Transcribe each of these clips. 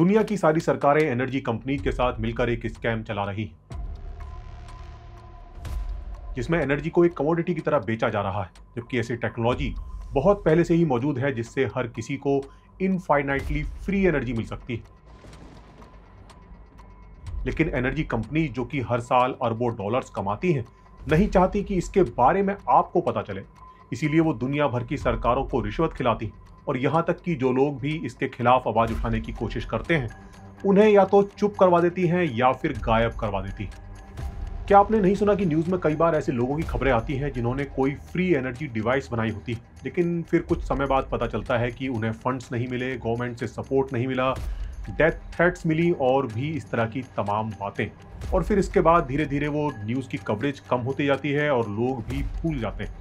दुनिया की सारी सरकारें एनर्जी कंपनीज के साथ मिलकर एक स्कैम चला रही हैं, जिसमें एनर्जी को एक कमोडिटी की तरह बेचा जा रहा है, जबकि ऐसी टेक्नोलॉजी बहुत पहले से ही मौजूद है जिससे हर किसी को इनफाइनाइटली फ्री एनर्जी मिल सकती है। लेकिन एनर्जी कंपनी जो कि हर साल अरबों डॉलर्स कमाती हैं, नहीं चाहती कि इसके बारे में आपको पता चले। इसीलिए वो दुनिया भर की सरकारों को रिश्वत खिलाती हैं और यहाँ तक कि जो लोग भी इसके खिलाफ आवाज उठाने की कोशिश करते हैं, उन्हें या तो चुप करवा देती हैं या फिर गायब करवा देती हैं। क्या आपने नहीं सुना कि न्यूज में कई बार ऐसे लोगों की खबरें आती हैं जिन्होंने कोई फ्री एनर्जी डिवाइस बनाई होती है, लेकिन फिर कुछ समय बाद पता चलता है कि उन्हें फंड्स नहीं मिले, गवर्नमेंट से सपोर्ट नहीं मिला, डेथ थ्रेट्स मिली और भी इस तरह की तमाम बातें। और फिर इसके बाद धीरे धीरे वो न्यूज़ की कवरेज कम होती जाती है और लोग भी भूल जाते हैं।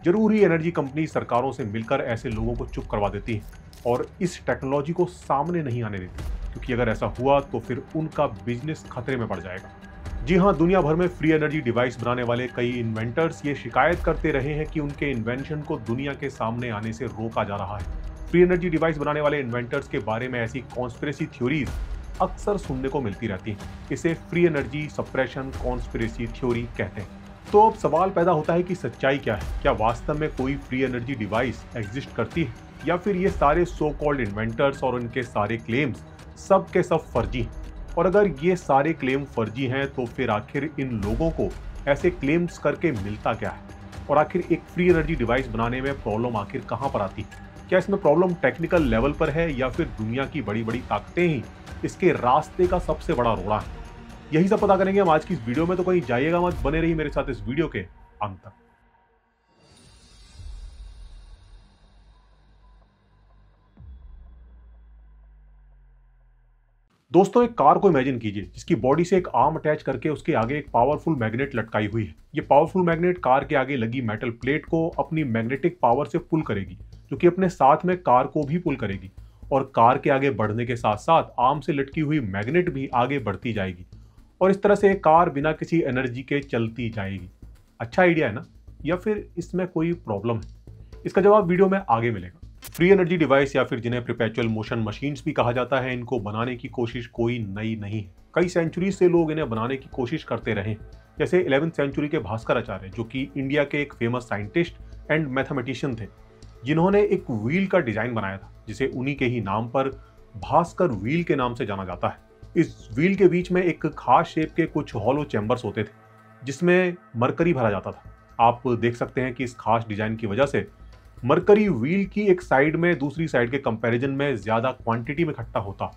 जरूरी एनर्जी कंपनी सरकारों से मिलकर ऐसे लोगों को चुप करवा देती है और इस टेक्नोलॉजी को सामने नहीं आने देती, क्योंकि अगर ऐसा हुआ तो फिर उनका बिजनेस खतरे में पड़ जाएगा। जी हाँ, दुनिया भर में फ्री एनर्जी डिवाइस बनाने वाले कई इन्वेंटर्स ये शिकायत करते रहे हैं कि उनके इन्वेंशन को दुनिया के सामने आने से रोका जा रहा है। फ्री एनर्जी डिवाइस बनाने वाले इन्वेंटर्स के बारे में ऐसी कॉन्स्पिरेसी थ्योरीज अक्सर सुनने को मिलती रहती हैं। इसे free energy suppression conspiracy theory कहते हैं। तो अब सवाल पैदा होता है कि सच्चाई क्या है? क्या वास्तव में कोई फ्री एनर्जी डिवाइस एग्जिस्ट करती है, या फिर ये सारे सो कॉल्ड इन्वेंटर्स और उनके सारे क्लेम्स सब के सब फर्जी हैं? और अगर ये सारे क्लेम फर्जी हैं तो फिर आखिर इन लोगों को ऐसे क्लेम्स करके मिलता क्या है? और आखिर एक फ्री एनर्जी डिवाइस बनाने में प्रॉब्लम आखिर कहाँ पर आती है? क्या इसमें प्रॉब्लम टेक्निकल लेवल पर है या फिर दुनिया की बड़ी बड़ी ताकतें ही इसके रास्ते का सबसे बड़ा रोड़ा है? यही सब पता करेंगे हम आज की इस वीडियो में, तो कहीं जाइएगा मत, बने रहिए मेरे साथ इस वीडियो के अंत तक। दोस्तों, एक कार को इमेजिन कीजिए जिसकी बॉडी से एक आर्म अटैच करके उसके आगे एक पावरफुल मैग्नेट लटकाई हुई है। ये पावरफुल मैग्नेट कार के आगे लगी मेटल प्लेट को अपनी मैग्नेटिक पावर से पुल करेगी, जो कि अपने साथ में कार को भी पुल करेगी। और कार के आगे बढ़ने के साथ साथ आर्म से लटकी हुई मैग्नेट भी आगे बढ़ती जाएगी और इस तरह से कार बिना किसी एनर्जी के चलती जाएगी। अच्छा आइडिया है ना? या फिर इसमें कोई प्रॉब्लम है? इसका जवाब वीडियो में आगे मिलेगा। फ्री एनर्जी डिवाइस या फिर जिन्हें परपेचुअल मोशन मशीन्स भी कहा जाता है, इनको बनाने की कोशिश कोई नई नहीं है। कई सेंचुरी से लोग इन्हें बनाने की कोशिश करते रहे हैं। जैसे 11वीं सेंचुरी के भास्कर आचार्य, जो कि इंडिया के एक फेमस साइंटिस्ट एंड मैथमेटिशियन थे, जिन्होंने एक व्हील का डिजाइन बनाया था जिसे उन्हीं के ही नाम पर भास्कर व्हील के नाम से जाना जाता है। इस व्हील के बीच में एक खास शेप के कुछ हॉलो चैम्बर्स होते थे जिसमें मरकरी भरा जाता था। आप देख सकते हैं कि इस खास डिजाइन की वजह से मरकरी व्हील की एक साइड में दूसरी साइड के कंपैरिजन में ज्यादा क्वांटिटी में इकट्ठा होता,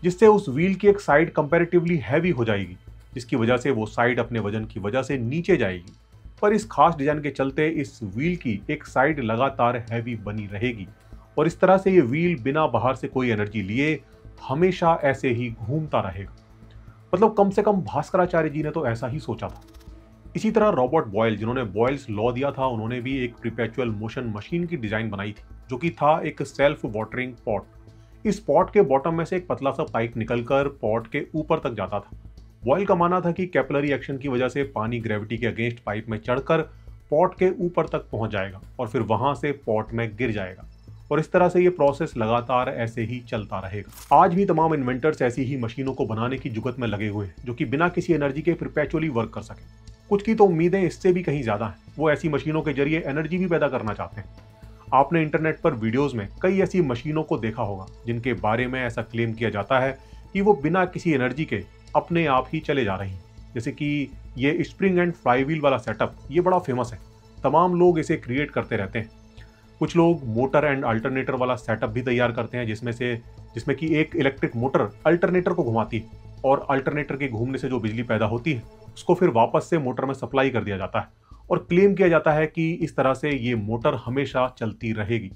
जिससे उस व्हील की एक साइड कंपैरेटिवली हैवी हो जाएगी, जिसकी वजह से वो साइड अपने वजन की वजह से नीचे जाएगी। पर इस खास डिजाइन के चलते इस व्हील की एक साइड लगातार हैवी बनी रहेगी और इस तरह से ये व्हील बिना बाहर से कोई एनर्जी लिए हमेशा ऐसे ही घूमता रहेगा। मतलब कम से कम भास्कराचार्य जी ने तो ऐसा ही सोचा था। इसी तरह रॉबर्ट बॉयल, जिन्होंने बॉयल्स लॉ दिया था, उन्होंने भी एक परपेचुअल मोशन मशीन की डिजाइन बनाई थी, जो कि था एक सेल्फ वाटरिंग पॉट। इस पॉट के बॉटम में से एक पतला सा पाइप निकलकर पॉट के ऊपर तक जाता था। बॉयल का मानना था कि कैपिलरी एक्शन की वजह से पानी ग्रेविटी के अगेंस्ट पाइप में चढ़कर पॉट के ऊपर तक पहुंच जाएगा और फिर वहां से पॉट में गिर जाएगा और इस तरह से ये प्रोसेस लगातार ऐसे ही चलता रहेगा। आज भी तमाम इन्वेंटर्स ऐसी ही मशीनों को बनाने की जुगत में लगे हुए हैं, जो कि बिना किसी एनर्जी के परपेचुअली वर्क कर सके। कुछ की तो उम्मीदें इससे भी कहीं ज्यादा हैं। वो ऐसी मशीनों के जरिए एनर्जी भी पैदा करना चाहते हैं। आपने इंटरनेट पर वीडियोस में कई ऐसी मशीनों को देखा होगा जिनके बारे में ऐसा क्लेम किया जाता है कि वो बिना किसी एनर्जी के अपने आप ही चले जा रही हैं। जैसे कि ये स्प्रिंग एंड फ्लाईव्हील वाला सेटअप, ये बड़ा फेमस है। तमाम लोग इसे क्रिएट करते रहते हैं। कुछ लोग मोटर एंड अल्टरनेटर वाला सेटअप भी तैयार करते हैं, जिसमें कि एक इलेक्ट्रिक मोटर अल्टरनेटर को घुमाती है और अल्टरनेटर के घूमने से जो बिजली पैदा होती है उसको फिर वापस से मोटर में सप्लाई कर दिया जाता है और क्लेम किया जाता है कि इस तरह से ये मोटर हमेशा चलती रहेगी।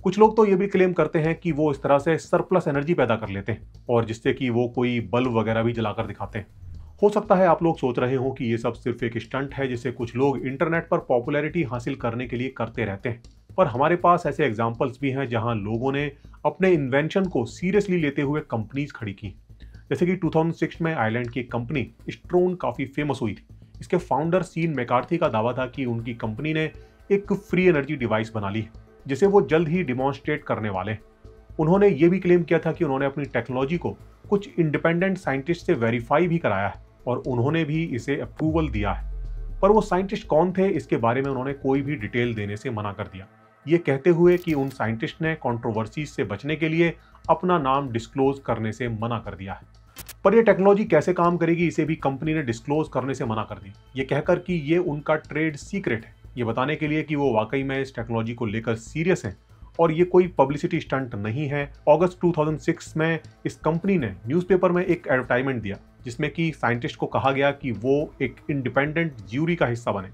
कुछ लोग तो ये भी क्लेम करते हैं कि वो इस तरह से सरप्लस एनर्जी पैदा कर लेते हैं और जिससे कि वो कोई बल्ब वगैरह भी जलाकर दिखाते हैं। हो सकता है आप लोग सोच रहे हो कि ये सब सिर्फ एक स्टंट है जिसे कुछ लोग इंटरनेट पर पॉपुलैरिटी हासिल करने के लिए करते रहते हैं, पर हमारे पास ऐसे एग्जाम्पल्स भी हैं जहां लोगों ने अपने इन्वेंशन को सीरियसली लेते हुए कंपनीज खड़ी की। जैसे कि 2006 में आयरलैंड की एक कंपनी स्ट्रोन काफी फेमस हुई थी। इसके फाउंडर सीन मैकार्थी का दावा था कि उनकी कंपनी ने एक फ्री एनर्जी डिवाइस बना ली है जिसे वो जल्द ही डिमॉन्स्ट्रेट करने वाले हैं। उन्होंने ये भी क्लेम किया था कि उन्होंने अपनी टेक्नोलॉजी को कुछ इंडिपेंडेंट साइंटिस्ट से वेरीफाई भी कराया है और उन्होंने भी इसे अप्रूवल दिया है। पर वो साइंटिस्ट कौन थे, इसके बारे में उन्होंने कोई भी डिटेल देने से मना कर दिया, ये कहते हुए कि उन साइंटिस्ट ने कंट्रोवर्सीज से बचने के लिए अपना नाम डिस्क्लोज करने से मना कर दिया है। पर यह टेक्नोलॉजी कैसे काम करेगी, इसे भी कंपनी ने डिस्क्लोज करने से मना कर दिया, ये कहकर कि ये उनका ट्रेड सीक्रेट है, ये बताने के लिए कि वो वाकई में इस टेक्नोलॉजी को लेकर सीरियस हैं और ये कोई पब्लिसिटी स्टंट नहीं है। अगस्त 2006 में इस कंपनी ने न्यूज़पेपर में एक एडवर्टाइजमेंट दिया जिसमें कि साइंटिस्ट को कहा गया कि वो एक इंडिपेंडेंट ज्यूरी का हिस्सा बने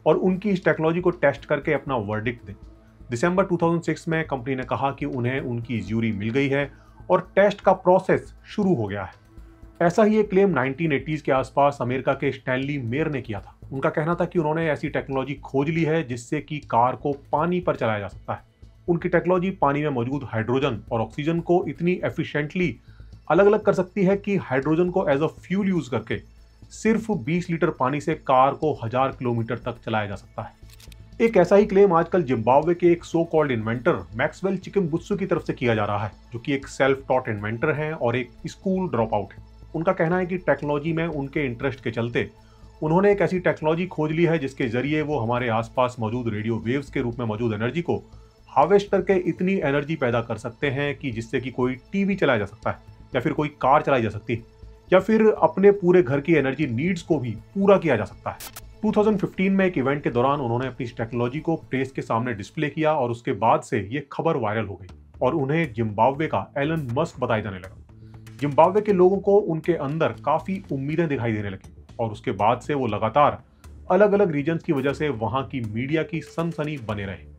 और उनकी इस टेक्नोलॉजी को टेस्ट करके अपना वर्डिक्ट दें। दिसंबर 2006 में कंपनी ने कहा कि उन्हें उनकी ज्यूरी मिल गई है और टेस्ट का प्रोसेस शुरू हो गया है। ऐसा ही एक क्लेम 1980s के आसपास अमेरिका के स्टैनली मेयर ने किया था। उनका कहना था कि उन्होंने ऐसी टेक्नोलॉजी खोज ली है जिससे कि कार को पानी पर चलाया जा सकता है। उनकी टेक्नोलॉजी पानी में मौजूद हाइड्रोजन और ऑक्सीजन को इतनी एफिशिएंटली अलग अलग कर सकती है कि हाइड्रोजन को एज अ फ्यूल यूज करके सिर्फ 20 लीटर पानी से कार को 1000 किलोमीटर तक चलाया जा सकता है। एक ऐसा ही क्लेम आजकल जिम्बाब्वे के एक सो कॉल्ड इन्वेंटर मैक्सवेल चिकिम्बुत्सु की तरफ से किया जा रहा है, जो कि एक सेल्फ टॉट इन्वेंटर हैं और एक स्कूल ड्रॉप आउट है। उनका कहना है कि टेक्नोलॉजी में उनके इंटरेस्ट के चलते उन्होंने एक ऐसी टेक्नोलॉजी खोज ली है जिसके जरिए वो हमारे आसपास मौजूद रेडियो वेव्स के रूप में मौजूद एनर्जी को हार्वेस्ट करके इतनी एनर्जी पैदा कर सकते हैं कि जिससे कि कोई टीवी चलाया जा सकता है या फिर कोई कार चलाई जा सकती है या फिर अपने पूरे घर की एनर्जी नीड्स को भी पूरा किया जा सकता है। 2015 में एक इवेंट के दौरान उन्होंने अपनी इस टेक्नोलॉजी को प्रेस के सामने डिस्प्ले किया और उसके बाद से ये खबर वायरल हो गई और उन्हें जिम्बाब्वे का एलन मस्क बताया जाने लगा। जिम्बाब्वे के लोगों को उनके अंदर काफी उम्मीदें दिखाई देने लगी और उसके बाद से वो लगातार अलग अलग रीजन्स की वजह से वहां की मीडिया की सनसनी बने रहे।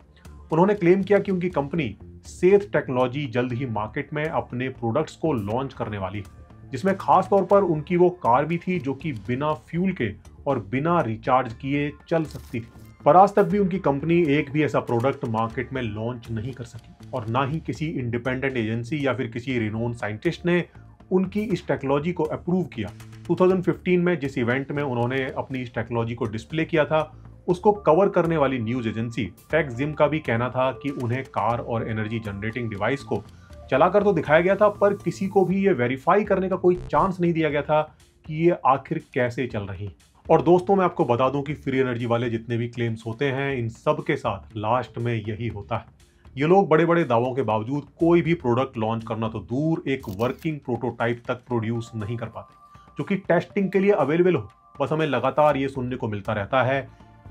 उन्होंने क्लेम किया कि उनकी कंपनी सेथ टेक्नोलॉजी जल्द ही मार्केट में अपने प्रोडक्ट्स को लॉन्च करने वाली है, जिसमें खास तौर पर उनकी वो कार भी थी जो कि बिना फ्यूल के और बिना रिचार्ज किए चल सकती थी। पर आज तक भी उनकी कंपनी एक भी ऐसा प्रोडक्ट मार्केट में लॉन्च नहीं कर सकी और ना ही किसी इंडिपेंडेंट एजेंसी या फिर किसी रिनोन साइंटिस्ट ने उनकी इस टेक्नोलॉजी को अप्रूव किया। 2015 में जिस इवेंट में उन्होंने अपनी इस टेक्नोलॉजी को डिस्प्ले किया था, उसको कवर करने वाली न्यूज एजेंसी टेक्जिम का भी कहना था कि उन्हें कार और एनर्जी जनरेटिंग डिवाइस को चलाकर तो दिखाया गया था, पर किसी को भी ये वेरीफाई करने का कोई चांस नहीं दिया गया था कि ये आखिर कैसे चल रही। और दोस्तों, मैं आपको बता दूं कि फ्री एनर्जी वाले जितने भी क्लेम्स होते हैं, इन सब के साथ लास्ट में यही होता है। ये लोग बड़े बड़े दावों के बावजूद कोई भी प्रोडक्ट लॉन्च करना तो दूर, एक वर्किंग प्रोटोटाइप तक प्रोड्यूस नहीं कर पाते जो कि टेस्टिंग के लिए अवेलेबल हो। बस हमें लगातार ये सुनने को मिलता रहता है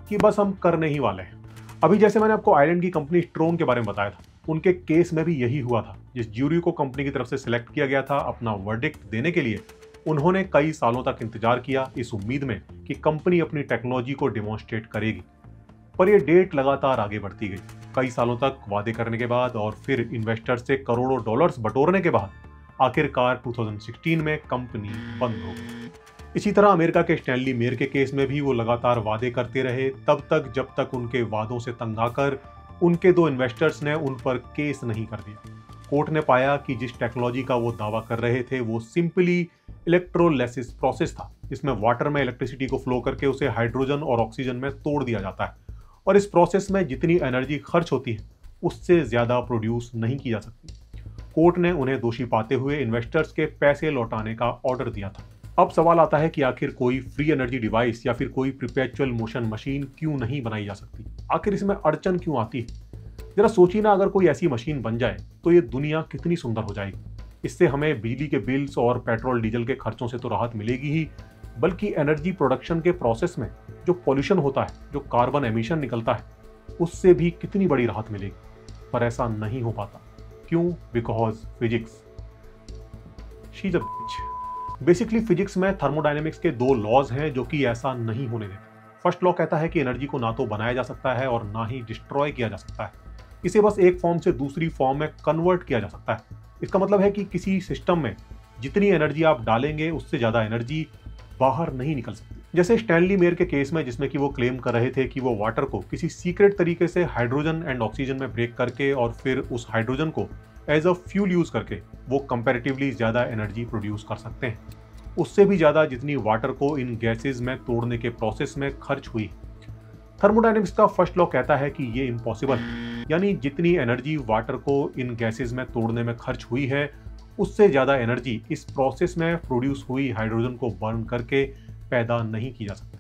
कि बस हम करने ही वाले हैं। अभी जैसे मैंने आपको आयरलैंड की कंपनी स्ट्रोन के बारे में बताया था, उनके केस में भी यही हुआ था। जिस ज्यूरी को कंपनी की तरफ से सिलेक्ट किया गया था अपना वर्डिक्ट देने के लिए, उन्होंने कई सालों तक इंतजार किया इस उम्मीद में कि कंपनी अपनी टेक्नोलॉजी को डेमोन्स्ट्रेट करेगी। पर यह डेट लगातार आगे बढ़ती गई। कई सालों तक वादे करने के बाद और फिर इन्वेस्टर्स से करोड़ों डॉलर्स बटोरने के बाद आखिरकार 2016 में कंपनी बंद हो गई। इसी तरह अमेरिका के स्टैनली मेयर के केस में भी वो लगातार वादे करते रहे तब तक जब तक उनके वादों से तंग आकर उनके दो इन्वेस्टर्स ने उन पर केस नहीं कर दिया। कोर्ट ने पाया कि जिस टेक्नोलॉजी का वो दावा कर रहे थे वो सिंपली इलेक्ट्रोलाइसिस प्रोसेस था, जिसमें वाटर में इलेक्ट्रिसिटी को फ्लो करके उसे हाइड्रोजन और ऑक्सीजन में तोड़ दिया जाता है और इस प्रोसेस में जितनी एनर्जी खर्च होती है उससे ज्यादा प्रोड्यूस नहीं की जा सकती। कोर्ट ने उन्हें दोषी पाते हुए इन्वेस्टर्स के पैसे लौटाने का ऑर्डर दिया था। अब सवाल आता है कि आखिर कोई फ्री एनर्जी डिवाइस या फिर कोई परपेचुअल मोशन मशीन क्यों नहीं बनाई जा सकती? आखिर इसमें अड़चन क्यों आती है? जरा सोचिए ना, अगर कोई ऐसी मशीन बन जाए तो ये दुनिया कितनी सुंदर हो जाएगी। इससे हमें बिजली के बिल्स और पेट्रोल डीजल के खर्चों से तो राहत मिलेगी ही, बल्कि एनर्जी प्रोडक्शन के प्रोसेस में जो पॉल्यूशन होता है, जो कार्बन एमिशन निकलता है, उससे भी कितनी बड़ी राहत मिलेगी। पर ऐसा नहीं हो पाता। क्यों? Because physics she is a bitch. Basically physics में थर्मोडायनेमिक्स के दो लॉज हैं जो कि ऐसा नहीं होने देते। फर्स्ट लॉ कहता है कि एनर्जी को ना तो बनाया जा सकता है और ना ही डिस्ट्रॉय किया जा सकता है, इसे बस एक फॉर्म से दूसरी फॉर्म में कन्वर्ट किया जा सकता है। इसका मतलब है कि किसी सिस्टम में जितनी एनर्जी आप डालेंगे उससे ज़्यादा एनर्जी बाहर नहीं निकल सकती। जैसे स्टैनली मेयर के केस में, जिसमें कि वो क्लेम कर रहे थे कि वो वाटर को किसी सीक्रेट तरीके से हाइड्रोजन एंड ऑक्सीजन में ब्रेक करके और फिर उस हाइड्रोजन को एज अ फ्यूल यूज करके वो कंपैरेटिवली ज़्यादा एनर्जी प्रोड्यूस कर सकते हैं, उससे भी ज़्यादा जितनी वाटर को इन गैसेज में तोड़ने के प्रोसेस में खर्च हुई। थर्मोडायनेमिक्स का फर्स्ट लॉ कहता है कि ये इम्पॉसिबल है, यानी जितनी एनर्जी वाटर को इन गैसेस में तोड़ने में खर्च हुई है उससे ज़्यादा एनर्जी इस प्रोसेस में प्रोड्यूस हुई हाइड्रोजन को बर्न करके पैदा नहीं की जा सकती।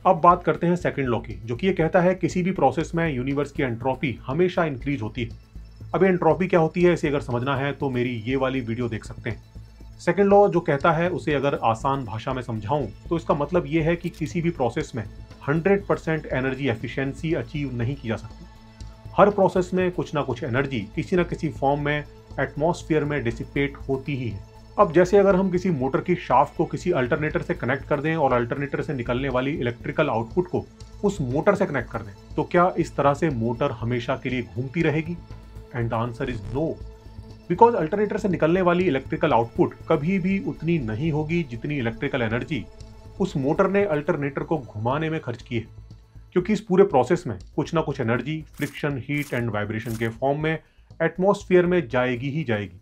अब बात करते हैं सेकंड लॉ की, जो कि ये कहता है किसी भी प्रोसेस में यूनिवर्स की एंट्रोपी हमेशा इंक्रीज होती है। अब एंट्रोपी क्या होती है इसे अगर समझना है तो मेरी ये वाली वीडियो देख सकते हैं। सेकंड लॉ जो कहता है उसे अगर आसान भाषा में समझाऊं तो इसका मतलब ये है कि किसी भी प्रोसेस में 100% एनर्जी एफिशिएंसी अचीव नहीं की जा सकती। हर प्रोसेस में कुछ ना कुछ एनर्जी किसी ना किसी फॉर्म में एटमॉस्फेयर में डिसिपेट होती ही है। अब जैसे अगर हम किसी मोटर की शाफ्ट को किसी अल्टरनेटर से कनेक्ट कर दें और अल्टरनेटर से निकलने वाली इलेक्ट्रिकल आउटपुट को उस मोटर से कनेक्ट कर दें, तो क्या इस तरह से मोटर हमेशा के लिए घूमती रहेगी? And the answer is no, because alternator से निकलने वाली इलेक्ट्रिकल आउटपुट कभी भी उतनी नहीं होगी जितनी इलेक्ट्रिकल एनर्जी उस मोटर ने अल्टरनेटर को घुमाने में खर्च की है, क्योंकि इस पूरे प्रोसेस में कुछ ना कुछ energy friction, heat and vibration के फॉर्म में एटमॉस्फेयर में जाएगी ही जाएगी,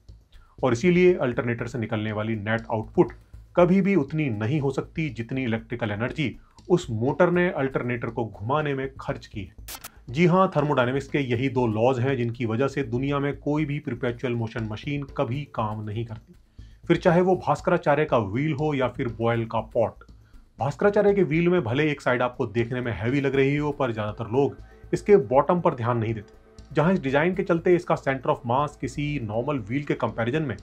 और इसीलिए अल्टरनेटर से निकलने वाली नेट आउटपुट कभी भी उतनी नहीं हो सकती जितनी इलेक्ट्रिकल एनर्जी उस मोटर ने अल्टरनेटर को घुमाने में खर्च की है। जी हाँ, थर्मोडायनेमिक्स के यही दो लॉज हैं जिनकी वजह से दुनिया में कोई भी परपेचुअल मोशन मशीन कभी काम नहीं करती, फिर चाहे वो भास्कराचार्य का व्हील हो या फिर बॉयल का पॉट। भास्कराचार्य के व्हील में भले एक साइड आपको देखने में हैवी लग रही हो, पर ज्यादातर लोग इसके बॉटम पर ध्यान नहीं देते, जहां इस डिजाइन के चलते इसका सेंटर ऑफ मास किसी नॉर्मल व्हील के कंपैरिजन में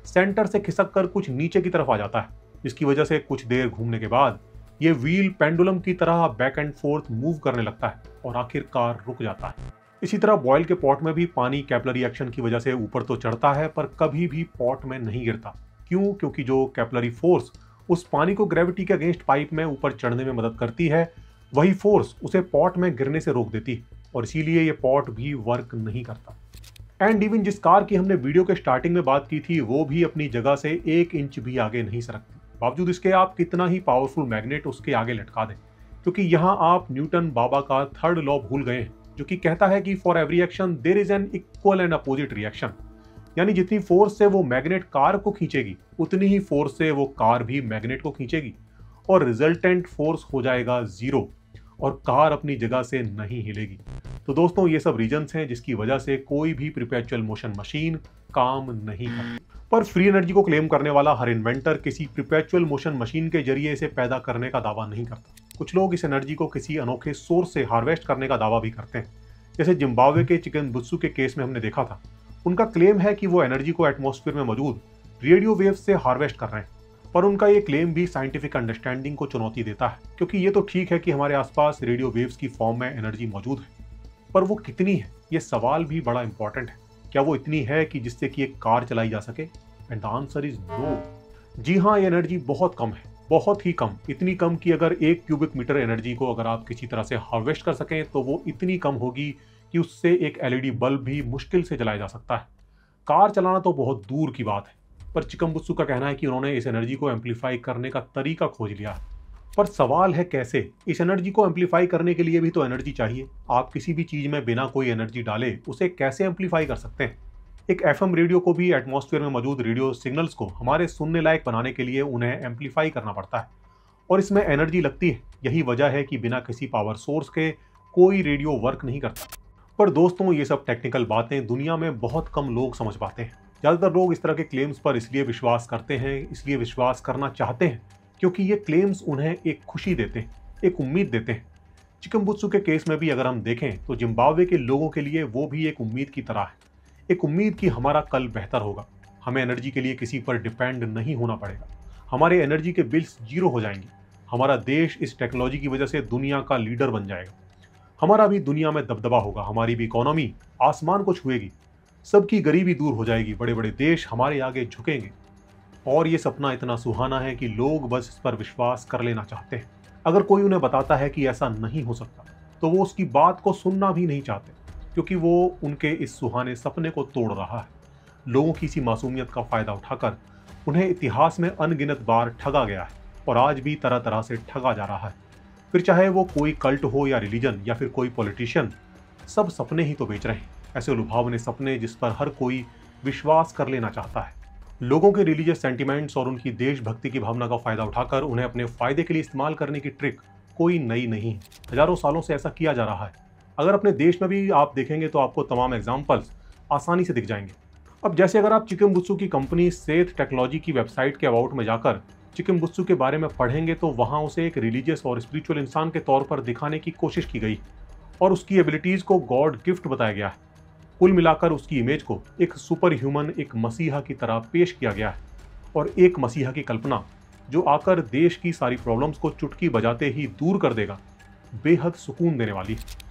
सेंटर से खिसक कर कुछ नीचे की तरफ आ जाता है, जिसकी वजह से कुछ देर घूमने के बाद ये व्हील पेंडुलम की तरह बैक एंड फोर्थ मूव करने लगता है और आखिरकार रुक जाता है। इसी तरह बॉयल के पॉट में भी पानी कैपिलरी एक्शन की वजह से ऊपर तो चढ़ता है पर कभी भी पॉट में नहीं गिरता। क्यों? क्योंकि जो कैपिलरी फोर्स उस पानी को ग्रेविटी के अगेंस्ट पाइप में ऊपर चढ़ने में मदद करती है, वही फोर्स उसे पॉट में गिरने से रोक देती है, और इसीलिए ये पॉट भी वर्क नहीं करता। एंड इवन जिस कार की हमने वीडियो के स्टार्टिंग में बात की थी वो भी अपनी जगह से 1 इंच भी आगे नहीं सरकती, बावजूद इसके आप कितना ही पावरफुल मैग्नेट उसके आगे लटका दें, क्योंकि यहाँ आप न्यूटन बाबा का थर्ड लॉ भूल गए हैं, जो कि कहता है कि for every action there is an equal and opposite reaction. यानी जितनी फोर्स से वो मैग्नेट कार को खींचेगी उतनी ही फोर्स से वो कार भी मैग्नेट को खींचेगी, और रिजल्टेंट फोर्स हो जाएगा 0 और कार अपनी जगह से नहीं हिलेगी। तो दोस्तों, ये सब रीजंस हैं जिसकी वजह से कोई भी परपेचुअल मोशन मशीन काम नहीं करती। पर फ्री एनर्जी को क्लेम करने वाला हर इन्वेंटर किसी परपेचुअल मोशन मशीन के जरिए इसे पैदा करने का दावा नहीं करता। कुछ लोग इस एनर्जी को किसी अनोखे सोर्स से हार्वेस्ट करने का दावा भी करते हैं, जैसे जिम्बाब्वे के चिकनगुत्सु के केस में हमने देखा था। उनका क्लेम है कि वो एनर्जी को एटमॉस्फेयर में मौजूद रेडियो वेव्स से हार्वेस्ट कर रहे हैं, पर उनका ये क्लेम भी साइंटिफिक अंडरस्टैंडिंग को चुनौती देता है, क्योंकि ये तो ठीक है कि हमारे आसपास रेडियो वेव्स की फॉर्म में एनर्जी मौजूद है, पर वो कितनी है ये सवाल भी बड़ा इंपॉर्टेंट है। क्या वो इतनी है कि जिससे कि एक कार चलाई जा सके? And the answer is no. जी हाँ, ये एनर्जी बहुत कम है, बहुत ही कम, इतनी कम कि अगर 1 क्यूबिक मीटर एनर्जी को अगर आप किसी तरह से हार्वेस्ट कर सकें तो वो इतनी कम होगी कि उससे एक एलईडी बल्ब भी मुश्किल से जलाया जा सकता है। कार चलाना तो बहुत दूर की बात है, पर चिकनगुत्सु का कहना है कि उन्होंने इस एनर्जी को एम्पलीफाई करने का तरीका खोज लिया। पर सवाल है कैसे? इस एनर्जी को एम्पलीफाई करने के लिए भी तो एनर्जी चाहिए। आप किसी भी चीज में बिना कोई एनर्जी डाले उसे कैसे एम्पलीफाई कर सकते हैं? एक एफएम रेडियो को भी एटमॉस्फेयर में मौजूद रेडियो सिग्नल्स को हमारे सुनने लायक बनाने के लिए उन्हें एम्पलीफाई करना पड़ता है, और इसमें एनर्जी लगती है। यही वजह है कि बिना किसी पावर सोर्स के कोई रेडियो वर्क नहीं करता। पर दोस्तों, ये सब टेक्निकल बातें दुनिया में बहुत कम लोग समझ पाते हैं। ज़्यादातर लोग इस तरह के क्लेम्स पर इसलिए विश्वास करते हैं, इसलिए विश्वास करना चाहते हैं क्योंकि ये क्लेम्स उन्हें एक खुशी देते हैं, एक उम्मीद देते हैं। चिकनगुत्सु के केस में भी अगर हम देखें तो जिम्बाब्वे के लोगों के लिए वो भी एक उम्मीद की तरह है, एक उम्मीद कि हमारा कल बेहतर होगा, हमें एनर्जी के लिए किसी पर डिपेंड नहीं होना पड़ेगा, हमारे एनर्जी के बिल्स 0 हो जाएंगे, हमारा देश इस टेक्नोलॉजी की वजह से दुनिया का लीडर बन जाएगा, हमारा भी दुनिया में दबदबा होगा, हमारी भी इकोनॉमी आसमान को छुएगी, सबकी गरीबी दूर हो जाएगी, बड़े बड़े देश हमारे आगे झुकेंगे। और ये सपना इतना सुहाना है कि लोग बस इस पर विश्वास कर लेना चाहते हैं। अगर कोई उन्हें बताता है कि ऐसा नहीं हो सकता तो वो उसकी बात को सुनना भी नहीं चाहते, क्योंकि वो उनके इस सुहाने सपने को तोड़ रहा है। लोगों की इसी मासूमियत का फायदा उठाकर उन्हें इतिहास में अनगिनत बार ठगा गया है और आज भी तरह तरह से ठगा जा रहा है। फिर चाहे वो कोई कल्ट हो या रिलीजन या फिर कोई पॉलिटिशियन, सब सपने ही तो बेच रहे हैं, ऐसे लुभावने सपने जिस पर हर कोई विश्वास कर लेना चाहता है। लोगों के रिलीजियस सेंटिमेंट्स और उनकी देशभक्ति की भावना का फायदा उठाकर उन्हें अपने फायदे के लिए इस्तेमाल करने की ट्रिक कोई नई नहीं है, हजारों सालों से ऐसा किया जा रहा है। अगर अपने देश में भी आप देखेंगे तो आपको तमाम एग्जाम्पल्स आसानी से दिख जाएंगे। अब जैसे अगर आप चिकिम्बुत्सु की कंपनी सेथ टेक्नोलॉजी की वेबसाइट के अबाउट में जाकर चिकिम्बुत्सु के बारे में पढ़ेंगे तो वहां उसे एक रिलीजियस और स्पिरिचुअल इंसान के तौर पर दिखाने की कोशिश की गई और उसकी एबिलिटीज को गॉड गिफ्ट बताया गया है। कुल मिलाकर उसकी इमेज को एक सुपर ह्यूमन, एक मसीहा की तरह पेश किया गया है और एक मसीहा की कल्पना जो आकर देश की सारी प्रॉब्लम्स को चुटकी बजाते ही दूर कर देगा, बेहद सुकून देने वाली है।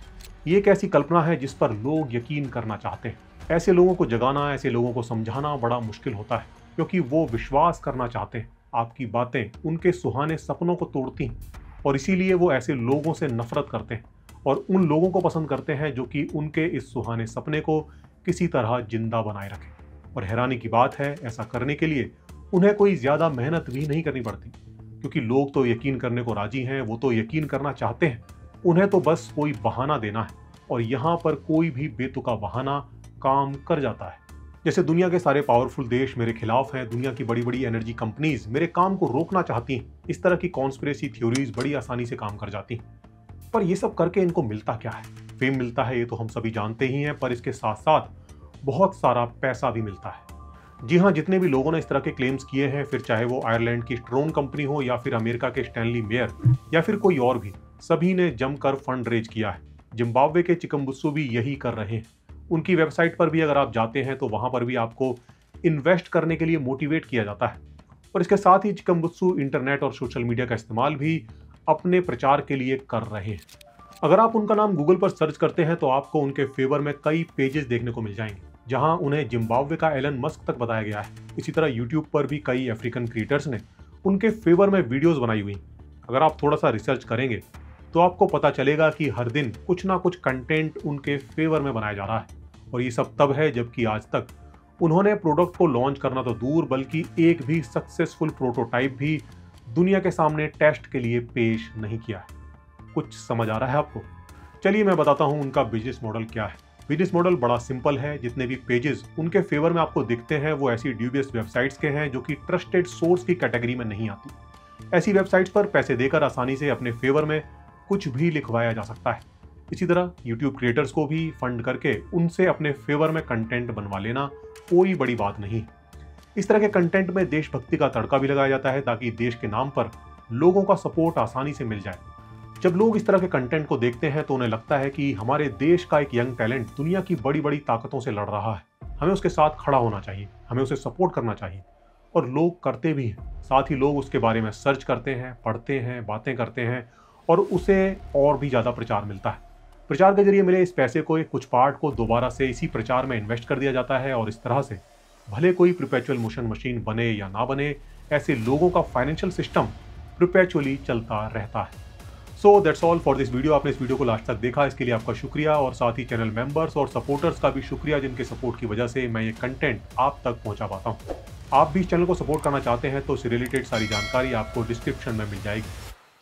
ये एक ऐसी कल्पना है जिस पर लोग यकीन करना चाहते हैं। ऐसे लोगों को जगाना, ऐसे लोगों को समझाना बड़ा मुश्किल होता है क्योंकि वो विश्वास करना चाहते हैं। आपकी बातें उनके सुहाने सपनों को तोड़ती हैं और इसीलिए वो ऐसे लोगों से नफरत करते हैं और उन लोगों को पसंद करते हैं जो कि उनके इस सुहाने सपने को किसी तरह जिंदा बनाए रखें। और हैरानी की बात है, ऐसा करने के लिए उन्हें कोई ज्यादा मेहनत भी नहीं करनी पड़ती क्योंकि लोग तो यकीन करने को राजी हैं, वो तो यकीन करना चाहते हैं, उन्हें तो बस कोई बहाना देना है और यहाँ पर कोई भी बेतुका बहाना काम कर जाता है। जैसे दुनिया के सारे पावरफुल देश मेरे खिलाफ हैं, दुनिया की बड़ी बड़ी एनर्जी कंपनीज मेरे काम को रोकना चाहती हैं, इस तरह की कॉन्स्पिरेसी थ्योरीज बड़ी आसानी से काम कर जाती हैं। पर ये सब करके इनको मिलता क्या है? फेम मिलता है, ये तो हम सभी जानते ही हैं, पर इसके साथ साथ बहुत सारा पैसा भी मिलता है। जी हाँ, जितने भी लोगों ने इस तरह के क्लेम्स किए हैं, फिर चाहे वो आयरलैंड की स्ट्रोन कंपनी हो या फिर अमेरिका के स्टैनली मेयर या फिर कोई और भी, सभी ने जमकर फंड रेज किया है। जिम्बाब्वे के चिकिम्बुत्सु भी यही कर रहे हैं। उनकी वेबसाइट पर भी अगर आप जाते हैं तो वहां पर भी आपको इन्वेस्ट करने के लिए मोटिवेट किया जाता है। और इसके साथ ही चिकिम्बुत्सु इंटरनेट और सोशल मीडिया का इस्तेमाल भी अपने प्रचार के लिए कर रहे हैं। अगर आप उनका नाम गूगल पर सर्च करते हैं तो आपको उनके फेवर में कई पेजेस देखने को मिल जाएंगे जहां उन्हें जिम्बाब्वे का एलन मस्क तक बताया गया है। इसी तरह यूट्यूब पर भी कई अफ्रीकन क्रिएटर्स ने उनके फेवर में वीडियोस बनाई हुई। अगर आप थोड़ा सा रिसर्च करेंगे तो आपको पता चलेगा कि हर दिन कुछ ना कुछ कंटेंट उनके फेवर में बनाया जा रहा है और ये सब तब है जबकि आज तक उन्होंने प्रोडक्ट को लॉन्च करना तो दूर, बल्कि एक भी सक्सेसफुल प्रोटोटाइप भी दुनिया के सामने टेस्ट के लिए पेश नहीं किया है। कुछ समझ आ रहा है आपको? चलिए मैं बताता हूं उनका बिजनेस मॉडल क्या है। बिजनेस मॉडल बड़ा सिंपल है। जितने भी पेजेस उनके फेवर में आपको दिखते हैं वो ऐसी ड्यूबियस वेबसाइट्स के हैं जो कि ट्रस्टेड सोर्स की कैटेगरी में नहीं आती। ऐसी वेबसाइट्स पर पैसे देकर आसानी से अपने फेवर में कुछ भी लिखवाया जा सकता है। इसी तरह यूट्यूब क्रिएटर्स को भी फंड करके उनसे अपने फेवर में कंटेंट बनवा लेना कोई बड़ी बात नहीं। इस तरह के कंटेंट में देशभक्ति का तड़का भी लगाया जाता है ताकि देश के नाम पर लोगों का सपोर्ट आसानी से मिल जाए। जब लोग इस तरह के कंटेंट को देखते हैं तो उन्हें लगता है कि हमारे देश का एक यंग टैलेंट दुनिया की बड़ी बड़ी ताकतों से लड़ रहा है, हमें उसके साथ खड़ा होना चाहिए, हमें उसे सपोर्ट करना चाहिए। और लोग करते भी हैं। साथ ही लोग उसके बारे में सर्च करते हैं, पढ़ते हैं, बातें करते हैं और उसे और भी ज़्यादा प्रचार मिलता है। प्रचार के जरिए मिले इस पैसे को एक कुछ पार्ट को दोबारा से इसी प्रचार में इन्वेस्ट कर दिया जाता है और इस तरह से भले कोई परपेचुअल मोशन मशीन बने या ना बने, ऐसे लोगों का फाइनेंशियल सिस्टम परपेचुअली चलता रहता है। So that's all for this video. आपने इस वीडियो को लास्ट तक देखा, इसके लिए आपका शुक्रिया और साथ ही चैनल मेंबर्स और सपोर्टर्स का भी शुक्रिया जिनके सपोर्ट की वजह से मैं ये कंटेंट आप तक पहुंचा पाता हूं। आप भी इस चैनल को सपोर्ट करना चाहते हैं तो इससे रिलेटेड सारी जानकारी आपको डिस्क्रिप्शन में मिल जाएगी।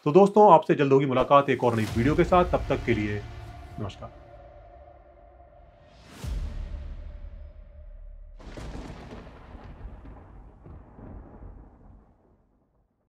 तो दोस्तों, आपसे जल्द होगी मुलाकात एक और नई वीडियो के साथ। तब तक के लिए नमस्कार।